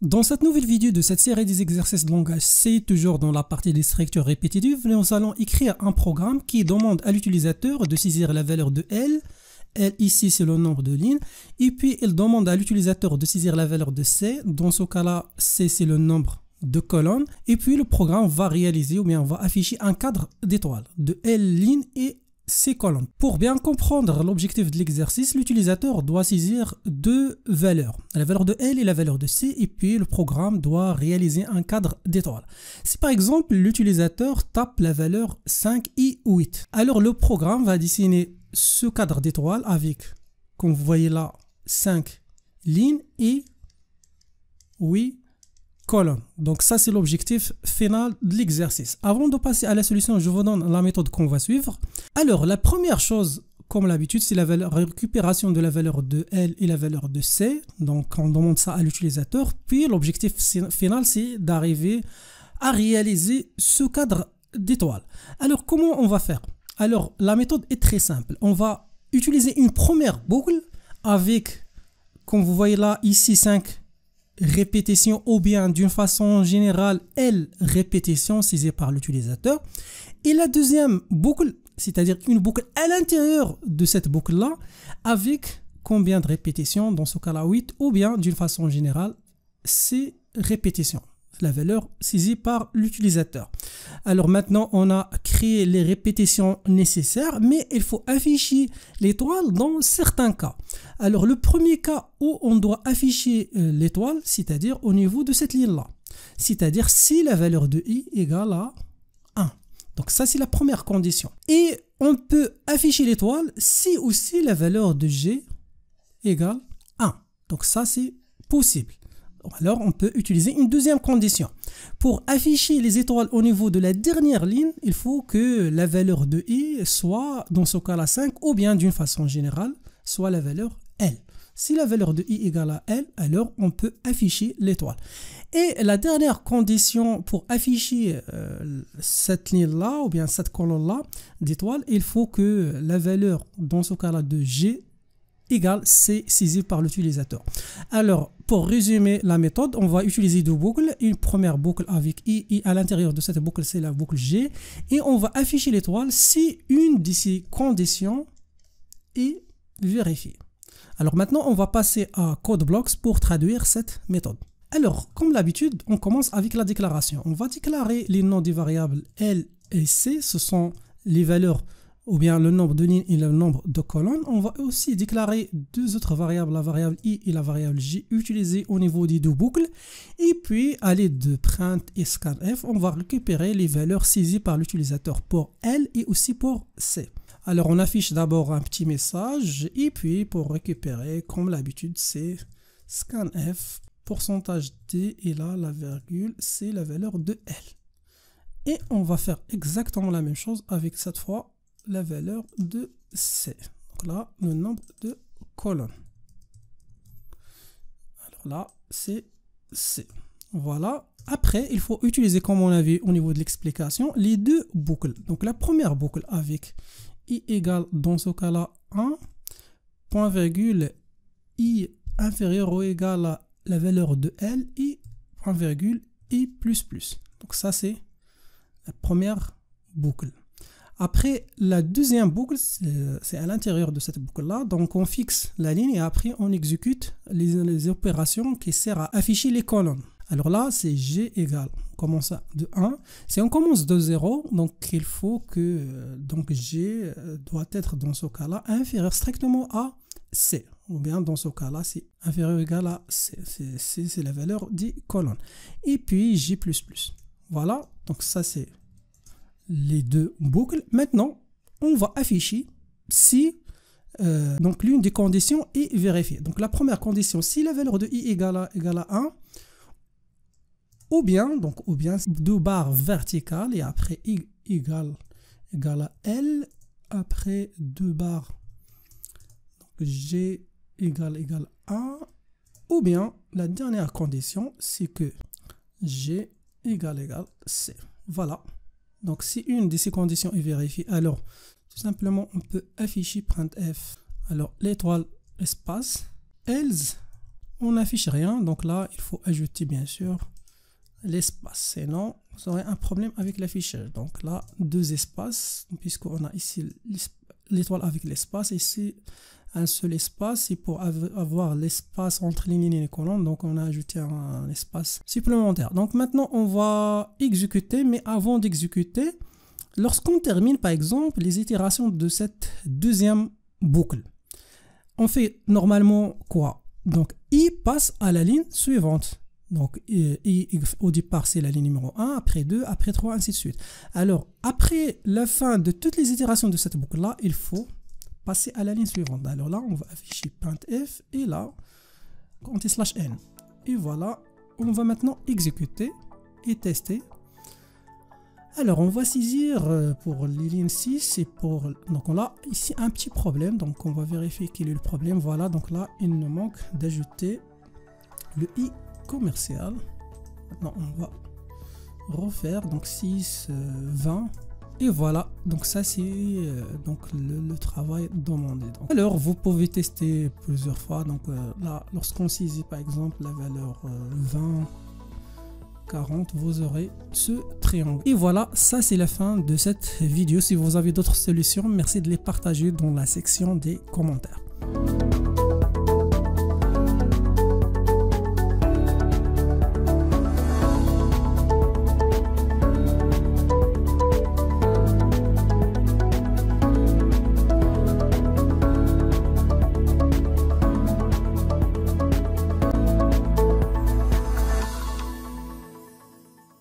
Dans cette nouvelle vidéo de cette série des exercices de langage C, toujours dans la partie des structures répétitives, nous allons écrire un programme qui demande à l'utilisateur de saisir la valeur de L. L ici c'est le nombre de lignes. Et puis il demande à l'utilisateur de saisir la valeur de C. Dans ce cas-là, C c'est le nombre de colonnes. Et puis le programme va réaliser ou bien va afficher un cadre d'étoiles de L lignes et C colonnes. Pour bien comprendre l'objectif de l'exercice, l'utilisateur doit saisir deux valeurs, la valeur de L et la valeur de C, et puis le programme doit réaliser un cadre d'étoiles. Si par exemple l'utilisateur tape la valeur 5 et 8, alors le programme va dessiner ce cadre d'étoiles avec, comme vous voyez là, 5 lignes et 8 colonnes. Donc ça c'est l'objectif final de l'exercice. Avant de passer à la solution, je vous donne la méthode qu'on va suivre. Alors la première chose, comme l'habitude, c'est la récupération de la valeur de L et la valeur de C. Donc on demande ça à l'utilisateur. Puis l'objectif final, c'est d'arriver à réaliser ce cadre d'étoiles. Alors comment on va faire? Alors la méthode est très simple. On va utiliser une première boucle avec, comme vous voyez là, ici 5 répétitions ou bien d'une façon générale L répétitions saisies par l'utilisateur. Et la deuxième boucle, c'est-à-dire une boucle à l'intérieur de cette boucle-là, avec combien de répétitions, dans ce cas-là 8, ou bien d'une façon générale, C répétitions, la valeur saisie par l'utilisateur. Alors maintenant, on a créé les répétitions nécessaires, mais il faut afficher l'étoile dans certains cas. Alors le premier cas où on doit afficher l'étoile, c'est-à-dire au niveau de cette ligne-là. C'est-à-dire si la valeur de I égale à 1. Donc ça c'est la première condition. Et on peut afficher l'étoile si aussi la valeur de G égale 1. Donc ça c'est possible. Alors on peut utiliser une deuxième condition. Pour afficher les étoiles au niveau de la dernière ligne, il faut que la valeur de I soit dans ce cas-là 5 ou bien d'une façon générale, soit la valeur L. Si la valeur de I égale à L, alors on peut afficher l'étoile. Et la dernière condition pour afficher cette ligne-là ou bien cette colonne-là d'étoiles, il faut que la valeur dans ce cas-là de G égale C saisie par l'utilisateur. Alors, pour résumer la méthode, on va utiliser deux boucles. Une première boucle avec I et à l'intérieur de cette boucle, c'est la boucle G. Et on va afficher l'étoile si une de ces conditions est vérifiée. Alors maintenant, on va passer à CodeBlocks pour traduire cette méthode. Alors, comme d'habitude, on commence avec la déclaration. On va déclarer les noms des variables L et C. Ce sont les valeurs ou bien le nombre de lignes et le nombre de colonnes. On va aussi déclarer deux autres variables, la variable I et la variable J, utilisées au niveau des deux boucles. Et puis, à l'aide de print et scanf, on va récupérer les valeurs saisies par l'utilisateur pour L et aussi pour C. Alors, on affiche d'abord un petit message et puis pour récupérer, comme l'habitude, c'est scanf, pourcentage D et là, la virgule, c'est la valeur de L. Et on va faire exactement la même chose avec cette fois la valeur de C. Donc là, le nombre de colonnes. Alors là, c'est C. Voilà. Après, il faut utiliser, comme on a vu au niveau de l'explication, les deux boucles. Donc la première boucle avec I égale, dans ce cas-là, 1, point virgule, I inférieur ou égal à la valeur de L, I, point virgule, I plus plus. Donc ça, c'est la première boucle. Après, la deuxième boucle, c'est à l'intérieur de cette boucle-là. Donc, on fixe la ligne et après, on exécute les opérations qui servent à afficher les colonnes. Alors là, c'est G égale, on commence de 1. Si on commence de 0, donc il faut que G doit être dans ce cas-là inférieur strictement à C. Ou bien dans ce cas-là, c'est inférieur ou égal à C. C'est la valeur des colonnes. Et puis J++. Voilà, donc ça c'est les deux boucles. Maintenant, on va afficher si donc l'une des conditions est vérifiée. Donc la première condition, si la valeur de I égale à 1, ou bien deux barres verticales et après I égale à L, après deux barres donc G égale à 1, ou bien la dernière condition, c'est que G égale C. Voilà. Donc, si une de ces conditions est vérifiée, alors tout simplement on peut afficher printf. Alors, l'étoile espace, else, on n'affiche rien. Donc là, il faut ajouter bien sûr l'espace. Sinon, vous aurez un problème avec l'affichage. Donc là, 2 espaces, puisqu'on a ici l'étoile avec l'espace, ici un seul espace. Et pour avoir l'espace entre les lignes et les colonnes, donc on a ajouté un espace supplémentaire. Donc maintenant, on va exécuter, mais avant d'exécuter, lorsqu'on termine par exemple les itérations de cette deuxième boucle, on fait normalement quoi? Donc I passe à la ligne suivante. Donc I au départ c'est la ligne numéro 1, après 2, après 3, ainsi de suite. Alors après la fin de toutes les itérations de cette boucle là, il faut passer à la ligne suivante. Alors là on va afficher printf et là compter /n. Et voilà, on va maintenant exécuter et tester. Alors on va saisir pour les lignes 6 et pour... Donc on a ici un petit problème, donc on va vérifier quel est le problème. Voilà, donc là il nous manque d'ajouter le i commercial. Maintenant on va refaire, donc 6, 20. Et voilà, donc ça c'est donc le travail demandé. Donc, alors vous pouvez tester plusieurs fois. Donc là, lorsqu'on saisit par exemple la valeur 20, 40, vous aurez ce triangle. Et voilà, ça c'est la fin de cette vidéo. Si vous avez d'autres solutions, merci de les partager dans la section des commentaires.